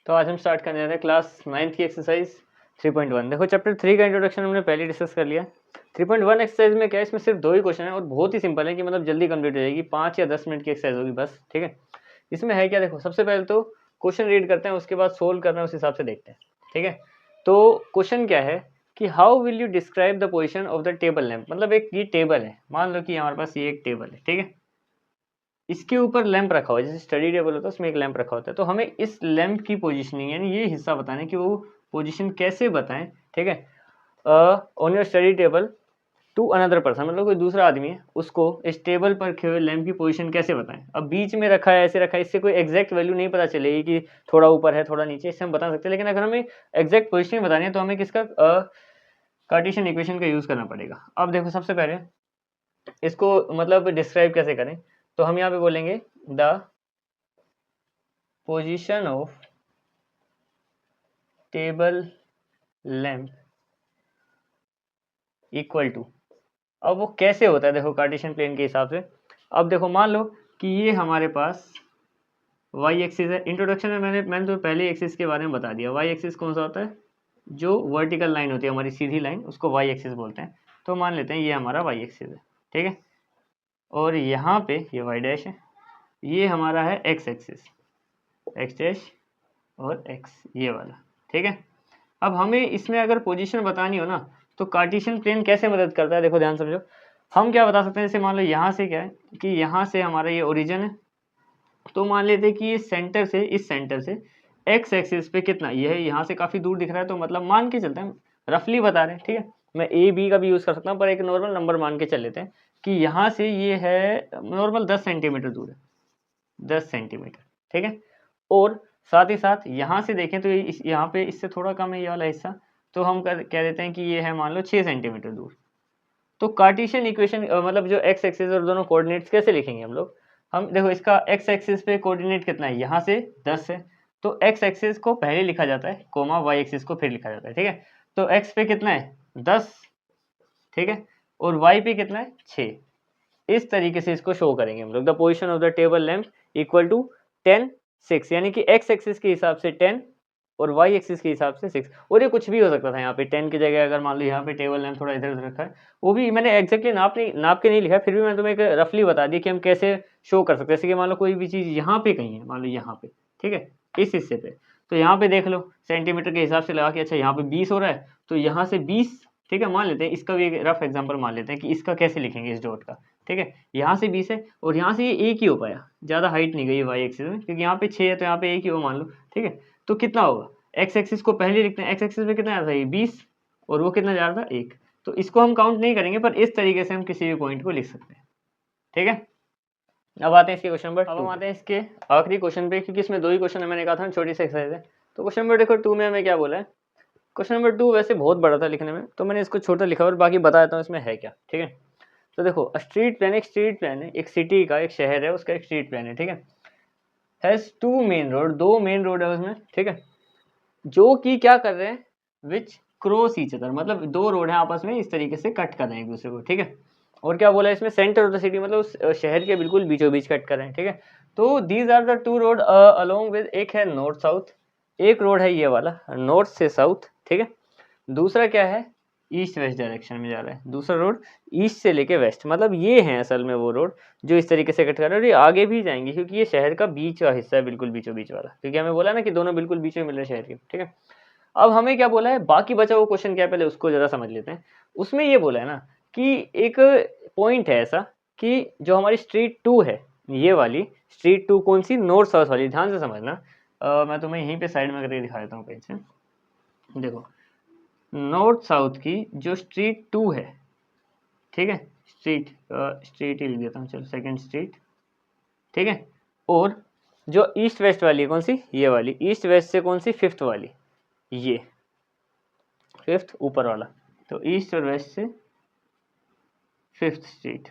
तो आज हम स्टार्ट करने रहे हैं क्लास 9th की एक्सरसाइज 3.1। देखो चैप्टर 3 का इंट्रोडक्शन हमने पहले डिस्कस कर लिया। 3.1 एक्सरसाइज में क्या है, इसमें सिर्फ 2 ही क्वेश्चन है और बहुत ही सिंपल है कि मतलब जल्दी कंप्लीट हो जाएगी, 5 या 10 मिनट की एक्सरसाइज होगी बस। ठीक है, इसमें है क्या, देखो सबसे पहले तो क्वेश्चन रीड करते हैं, उसके बाद सोल्व करना है, उस हिसाब से देखते हैं। ठीक है, तो क्वेश्चन क्या है कि how will you describe the position of the table lamp. मतलब एक ये टेबल है, मान लो कि हमारे पास ये एक टेबल है। ठीक है, इसके ऊपर लैंप रखा हुआ है, जैसे स्टडी टेबल होता है उसमें एक लैंप रखा होता है। तो हमें इस लैंप की पोजीशनिंग यानी ये हिस्सा बताना है कि वो पोजीशन कैसे बताएं। ठीक है, on your study table to another person, मतलब कोई दूसरा आदमी है, उसको इस टेबल पर रखे हुए लैंप की पोजीशन कैसे बताएं। अब बीच में रखा है, ऐसे रखा है, इससे कोई एग्जैक्ट वैल्यू नहीं पता चलेगी कि थोड़ा ऊपर है थोड़ा नीचे, इससे हम बता सकते हैं। लेकिन अगर हमें एग्जैक्ट पोजिशनिंग बतानी है तो हमें किसका कार्टेशियन इक्वेशन का यूज करना पड़ेगा। अब देखो सबसे पहले इसको मतलब डिस्क्राइब कैसे करें, तो हम यहाँ पे बोलेंगे the position of table lamp equal to, अब वो कैसे होता है देखो कार्टेशियन प्लेन के हिसाब से। अब देखो मान लो कि ये हमारे पास वाई एक्सिस है। इंट्रोडक्शन में मैंने तो पहले एक्सिस के बारे में बता दिया। वाई एक्सिस कौन सा होता है, जो वर्टिकल लाइन होती है हमारी सीधी लाइन, उसको वाई एक्सिस बोलते हैं। तो मान लेते हैं ये हमारा वाई एक्सिस है। ठीक है, और यहाँ पे ये वाई डैश है, ये हमारा है एक्स एक्सिस, एक्स डैश और एक्स ये वाला। ठीक है, अब हमें इसमें अगर पोजीशन बतानी हो ना तो कार्टेशियन प्लेन कैसे मदद करता है, देखो ध्यान समझो। हम क्या बता सकते हैं, जैसे मान लो यहाँ से क्या है कि यहाँ से हमारा ये ओरिजिन है, तो मान लेते हैं कि ये सेंटर से, इस सेंटर से एक्स एक्सिस पे कितना, ये है यहाँ से काफ़ी दूर दिख रहा है, तो मतलब मान के चलते हैं, रफली बता रहे हैं। ठीक है, मैं ए बी का भी यूज़ कर सकता हूँ, पर एक नॉर्मल नंबर मान के चल लेते हैं कि यहाँ से ये है नॉर्मल 10 सेंटीमीटर दूर है, 10 सेंटीमीटर। ठीक है, और साथ ही साथ यहाँ से देखें तो यहाँ पे इससे थोड़ा कम है ये वाला हिस्सा, तो हम कह देते हैं कि ये है मान लो 6 सेंटीमीटर दूर। तो कार्टेशियन इक्वेशन मतलब जो एक्स एक्सिस और दोनों कोऑर्डिनेट्स कैसे लिखेंगे हम लोग, हम देखो इसका एक्स एक्सिस पे कोऑर्डिनेट कितना है, यहाँ से 10 है, तो एक्स एक्सिस को पहले लिखा जाता है कोमा वाई एक्सिस को फिर लिखा जाता है। ठीक है, तो एक्स पे कितना है 10, ठीक है, और वाई पे कितना है 6। इस तरीके से इसको शो करेंगे हम लोग, the position of the table lamp equal to 10 6, यानी कि एक्स एक्सिस के हिसाब से 10 और वाई एक्सिस के हिसाब से 6। और ये कुछ भी हो सकता था, यहाँ पे 10 की जगह अगर मान लो यहाँ पे टेबल लैंप थोड़ा इधर उधर रखा है, वो भी मैंने एक्जैक्टली नाप के नहीं लिखा, फिर भी मैंने तुम्हें एक रफली बता दिया कि हम कैसे शो कर सकते हैं। जैसे कि मान लो कोई भी चीज़ यहाँ पे कहीं है, मान लो यहाँ पे, ठीक है, इस हिस्से पे, तो यहाँ पे देख लो सेंटीमीटर के हिसाब से लगा कि अच्छा यहाँ पे 20 हो रहा है, तो यहाँ से 20, ठीक है, मान लेते हैं इसका भी एक रफ एग्जांपल मान लेते हैं कि इसका कैसे लिखेंगे इस डॉट का। ठीक है, यहाँ से 20 है और यहाँ से ये एक ही हो पाया, ज़्यादा हाइट नहीं गई वाई एक्सिस में, क्योंकि यहाँ पे 6 है तो यहाँ पे एक ही हो मान लो। ठीक है, तो कितना होगा, एक्स एक्सिस को पहले लिखते हैं, एक्स एक्सिस पे कितना आ रहा था ये 20 और वो कितना जा रहा था 1, तो इसको हम काउंट नहीं करेंगे, पर इस तरीके से हम किसी भी पॉइंट को लिख सकते हैं। ठीक है, अब आते हैं इसके क्वेश्चन नंबर, अब हम आते हैं इसके आखिरी क्वेश्चन पे, क्योंकि इसमें 2 ही क्वेश्चन है, मैंने कहा था छोटी सी एक्सरसाइज है। तो क्वेश्चन नंबर देखो 2 में हमें क्या बोला है, क्वेश्चन नंबर 2 वैसे बहुत बड़ा था लिखने में, तो मैंने इसको छोटा लिखा और बाकी बता देता हूँ इसमें है क्या। ठीक है, तो देखो स्ट्रीट प्लान, एक स्ट्रीट प्लान है, एक सिटी का, एक शहर है, उसका एक स्ट्रीट प्लान है। ठीक है, has 2 main road, 2 main road है उसमें। ठीक है, जो कि क्या कर रहे हैं, विच क्रॉस ईच अदर, मतलब 2 रोड है आपस में इस तरीके से कट कर रहे हैं एक दूसरे को। ठीक है, और क्या बोला है इसमें, सेंटर ऑफ द सिटी, मतलब उस शहर के बिल्कुल बीचों बीच कट कर रहे हैं। ठीक है, तो these are the 2 road along with, एक है नॉर्थ साउथ, एक रोड है ये वाला नॉर्थ से साउथ। ठीक है, दूसरा क्या है, ईस्ट वेस्ट डायरेक्शन में जा रहा है, दूसरा रोड ईस्ट से लेके वेस्ट, मतलब ये है असल में वो रोड जो इस तरीके से कट कर रहा है, और ये आगे भी जाएंगे क्योंकि ये शहर का बीच का हिस्सा है, बिल्कुल बीचों बीच वाला, क्योंकि हमें बोला ना कि दोनों बिल्कुल बीच में मिल रहे हैं शहर के। ठीक है, अब हमें क्या बोला है, बाकी बचा वो क्वेश्चन क्या है, पहले उसको जरा समझ लेते हैं। उसमें ये बोला है ना कि एक पॉइंट है ऐसा कि जो हमारी स्ट्रीट 2 है, ये वाली स्ट्रीट 2 कौन सी, नॉर्थ साउथ वाली, ध्यान से समझना। मैं तुम्हें यहीं पे साइड में करके दिखा देता हूँ पेज से। देखो नॉर्थ साउथ की जो स्ट्रीट 2 है, ठीक है, स्ट्रीट ही लिख देता हूँ, चलो सेकंड स्ट्रीट। ठीक है, और जो ईस्ट वेस्ट वाली है कौन सी, ये वाली, ईस्ट वेस्ट से कौन सी, 5th वाली, ये 5th ऊपर वाला, तो ईस्ट और वेस्ट से 5th स्ट्रीट।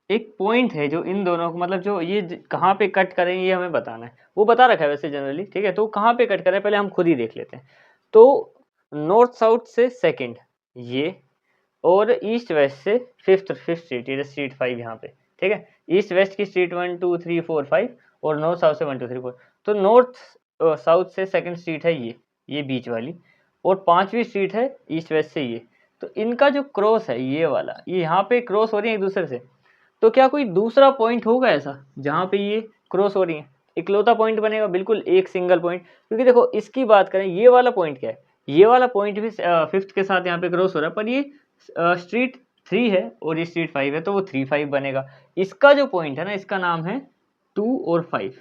एक पॉइंट है जो इन दोनों को, मतलब जो ये कहाँ पे कट करेंगे ये हमें बताना है, वो बता रखा है वैसे जनरली। ठीक है, तो कहाँ पे कट करें पहले हम खुद ही देख लेते हैं। तो नॉर्थ साउथ से सेकंड ये, और ईस्ट वेस्ट से 5th स्ट्रीट, ये स्ट्रीट 5 यहाँ पे। ठीक है, ईस्ट वेस्ट की स्ट्रीट 1 2 3 4 5 और नॉर्थ साउथ से 1 2 3 4। तो नॉर्थ साउथ से सेकंड स्ट्रीट है ये बीच वाली, और 5वीं स्ट्रीट है ईस्ट वेस्ट से ये। तो इनका जो क्रॉस है ये वाला, ये यहाँ पे क्रॉस हो रही है एक दूसरे से। तो क्या कोई दूसरा पॉइंट होगा ऐसा जहाँ पे ये क्रॉस हो रही है? इकलौता पॉइंट बनेगा, बिल्कुल एक सिंगल पॉइंट। क्योंकि देखो इसकी बात करें, ये वाला पॉइंट क्या है, ये वाला पॉइंट भी 5th के साथ यहाँ पे क्रॉस हो रहा है, पर ये स्ट्रीट 3 है और ये स्ट्रीट 5 है, तो वो 3 5 बनेगा। इसका जो पॉइंट है ना, इसका नाम है 2 और 5,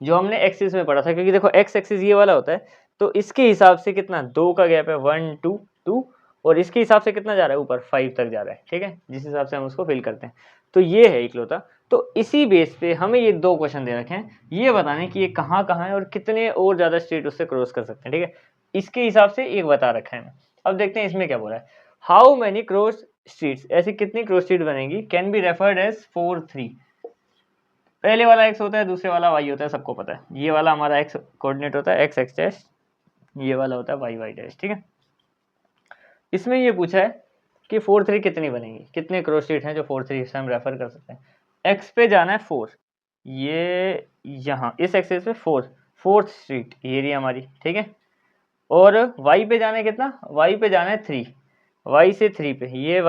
जो हमने एक्सिस में पढ़ा था। क्योंकि देखो एक्स एक्सिस ये वाला होता है, तो इसके हिसाब से कितना 2 का गैप है, 1 2 2, और इसके हिसाब से कितना जा रहा है ऊपर 5 तक जा रहा है, ठीक है, जिस हिसाब से हम उसको फिल करते हैं। तो ये है इकलौता। तो इसी बेस पे हमें ये 2 क्वेश्चन दे रखे हैं, ये बताने कि ये कहाँ कहाँ है और कितने और ज्यादा स्ट्रीट उससे क्रॉस कर सकते हैं, ठीक है। इसके हिसाब से एक बता रखा है। अब देखते हैं इसमें क्या बोला है। हाउ मेनी क्रॉस स्ट्रीट्स, ऐसी कितनी क्रॉस स्ट्रीट बनेगी, कैन बी रेफर्ड एज 4 3। पहले वाला x होता है, दूसरे वाला y होता है, सबको पता है। ये वाला हमारा x कोऑर्डिनेट होता है, x x डैश, ये वाला होता है y y डैश, ठीक है। इसमें ये पूछा है कि 4 3 कितनी बनेगी, कितने क्रॉस स्ट्रीट हैं जो 4 3 से हम रेफर कर सकते हैं। x पे जाना है 4, ये यहाँ इस एक्सिस पे 4th स्ट्रीट ये रही हमारी, ठीक है। और y पे जाना है कितना, y पे जाना है 3, y से 3 पे ये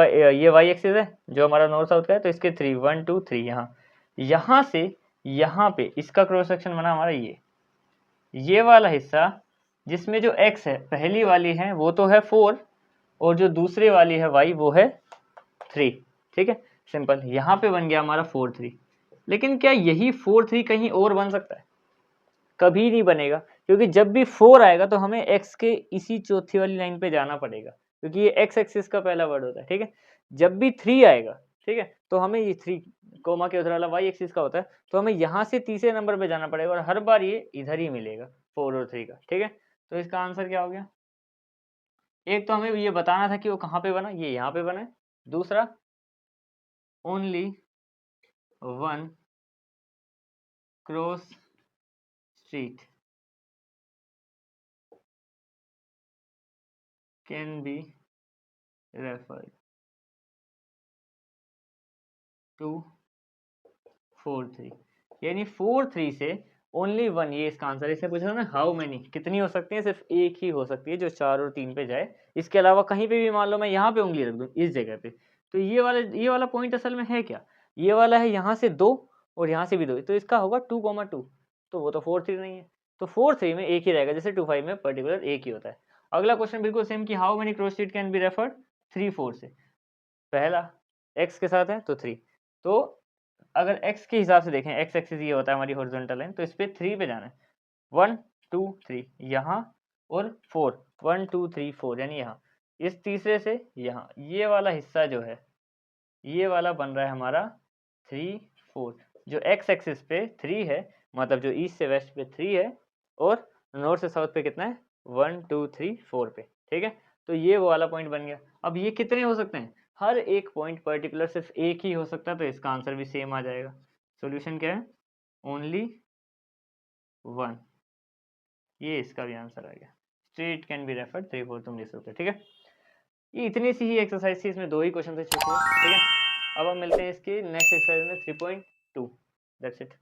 y एक्सिस है जो हमारा नॉर्थ साउथ का है, तो इसके 3 1 2 3 यहाँ से यहाँ पे इसका क्रॉस सेक्शन बना हमारा ये वाला हिस्सा, जिसमें जो x है पहली वाली है वो तो है 4, और जो दूसरी वाली है y वो है 3, ठीक है। सिंपल, यहाँ पे बन गया हमारा 4 3। लेकिन क्या यही 4 3 कहीं और बन सकता है? कभी नहीं बनेगा, क्योंकि जब भी 4 आएगा तो हमें x के इसी चौथी वाली लाइन पे जाना पड़ेगा, क्योंकि ये x एक्सिस का पहला वर्ड होता है, ठीक है। जब भी 3 आएगा, ठीक है, तो हमें ये 3 कोमा के उधर वाला y एक्सिस का होता है, तो हमें यहाँ से तीसरे नंबर पे जाना पड़ेगा, और हर बार ये इधर ही मिलेगा 4 और 3 का, ठीक है। तो इसका आंसर क्या हो गया? एक तो हमें ये बताना था कि वो कहाँ पे बना, ये यहाँ पे बना है। दूसरा, only 1 cross street can be referred to 4 3, यानी 4 3 से ओनली 1, ये इसका आंसर है। इसने पूछा था ना हाउ मेनी, कितनी हो सकती है, सिर्फ एक ही हो सकती है जो 4 और 3 पे जाए। इसके अलावा कहीं पे भी मान लो मैं यहाँ पे उंगली रख दूँ इस जगह पे, तो ये वाला पॉइंट असल में है क्या, ये वाला है यहाँ से 2 और यहाँ से भी 2, तो इसका होगा 2,2, तो वो तो 4 3 नहीं है। तो 4 3 में एक ही रहेगा, जैसे 2 5 में पर्टिकुलर एक ही होता है। अगला क्वेश्चन बिल्कुल सेम कि how many cross street can be referred 3 4 से। पहला x के साथ है तो 3, तो अगर x के हिसाब से देखें, x एक्सिस ये होता है हमारी हॉरिजॉन्टल लाइन, तो इस पे 3 पे जाना है, 1 2 3 यहाँ, और 4 1 2 3 4, यानी यहाँ इस तीसरे से यहाँ ये वाला हिस्सा जो है, ये वाला बन रहा है हमारा 3 4। जो x एक्सिस पे 3 है, मतलब जो ईस्ट से वेस्ट पे 3 है, और नॉर्थ से साउथ पे कितना है 1 2 3 4 पे, ठीक है। तो ये वो वाला पॉइंट बन गया। अब ये कितने हो सकते हैं, हर एक पॉइंट पर्टिकुलर सिर्फ एक ही हो सकता है, तो इसका आंसर भी सेम आ जाएगा। सॉल्यूशन क्या है, ओनली 1, ये इसका भी आंसर आ गया। स्ट्रेट कैन बी रेफर्ड 3 4 तुम लिख सकते हो, ठीक है। ये इतनी सी ही एक्सरसाइज थी, इसमें 2 ही क्वेश्चन थे, ठीक है। अब हम मिलते हैं इसके नेक्स्ट एक्सरसाइज में 3.2। That's it.